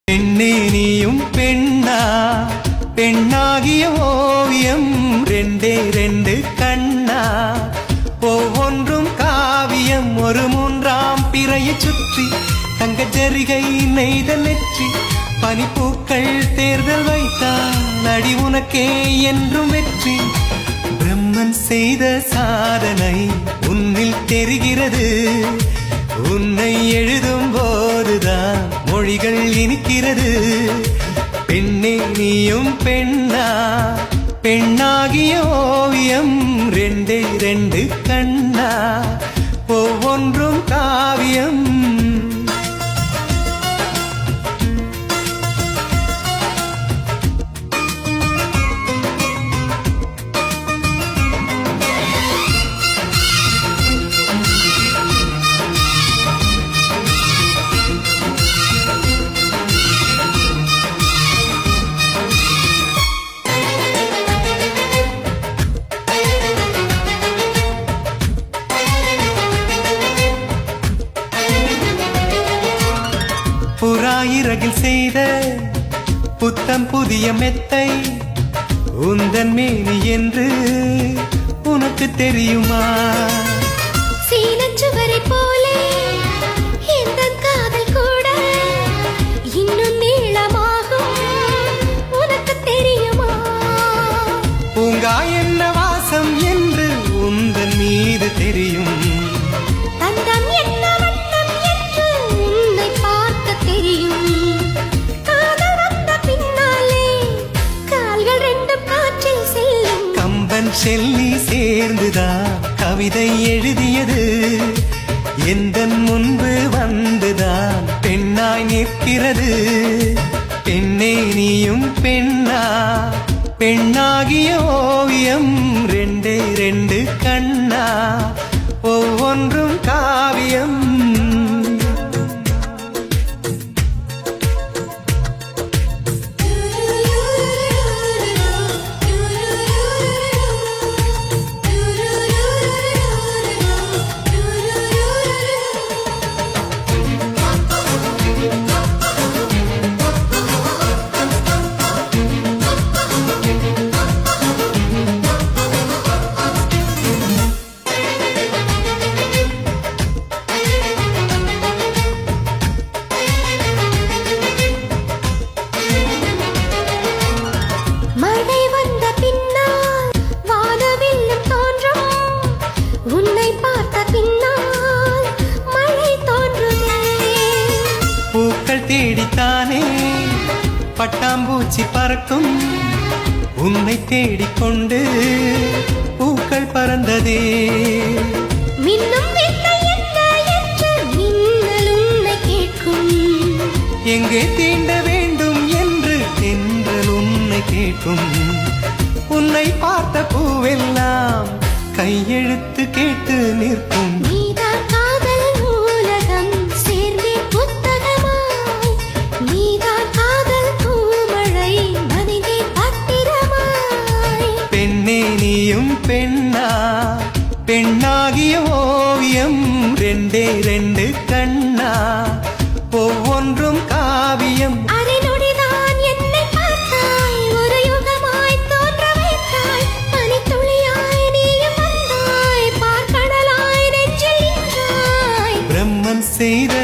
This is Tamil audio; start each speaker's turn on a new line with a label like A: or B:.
A: பெண்ணே நீயும் பெண்ணா, பெண்ணாகிய ஓவியம் ரெண்டே ரெண்டு கண்ணா, ஒவ்வொன்றும் காவியம். ஒரு மூன்றாம் பிறையை சுற்றி தங்க ஜரிகை நெய்தல் நெற்றி, பனிப்பூக்கள் தேர்தல் வைத்தால் அடி உனக்கே என்றும் வெற்றி. பிரம்மன் செய்த சாதனை உன்னில் தெரிகிறது, உன்னை எழுதும் போதுதான் மொழிகள் இனிக்கிறது. பெண்ணே நீயும் பெண்ணா, பெண்ணாகிய ஓவியம் ரெண்டே ரெண்டு கண்ணா, ஒவ்வொன்றும் காவியம். புறாயிரகில் செய்த புத்தம் புதிய மெத்தை உந்தன் மேனி என்று உனக்கு தெரியுமா?
B: சீனச்சுவரை போலே இந்த காதல் கூட இன்னும் நீளமாகும், உனக்கு தெரியுமா?
A: பூங்கா என்ன வாசம் என்று உந்தன் மீது தெரியும்,
B: தந்தம் என்ன வண்ணம் என்று உன்னை பார்க்க தெரியும். காதல் வந்த பின்னாலே கால்கள் ரெண்டும் காற்றில் செல்லும்.
A: கம்பன் செல்லி சேர்ந்துதான் கவிதை எழுதியது, எந்தன் முன்பு வந்துதான் பெண்ணாய் நிற்கிறது. பெண்ணே நீயும் பெண்ணா, பெண்ணாகிய ஓவியம் ரெண்டே ரெண்டு கண்ணா, ஒவ்வொன்றும் காவியம். தேடித்தானே பட்டாம்பூச்சி பறக்கும், உன்னை தேடிக்கொண்டு பூக்கள் பறந்ததே.
B: மின்னும் வித்தை என்ன என்று மின்னல் உன்னை கேட்கும்,
A: எங்கே தீண்ட வேண்டும் என்று தென்றல் உன்னை கேட்கும். உன்னை பார்த்த பூவெல்லாம் கையெழுத்து கேட்டு நிற்கும். பெண்ணே நீயும் பெண்ணா, பெண்ணாகிய ஓவியம் ரெண்டே ரெண்டு கண்ணா, ஒவ்வொன்றும் காவியம்.
B: அரைநொடிதான் என்னை பார்த்தாய், ஒரு யுகமாய் தோன்ற வைத்தாய், பனித்துளியாய் நீயும் வந்தாய், பார்க்கடலாய் நெஞ்சில் நின்றாய்.
A: பிரம்மன் செய்த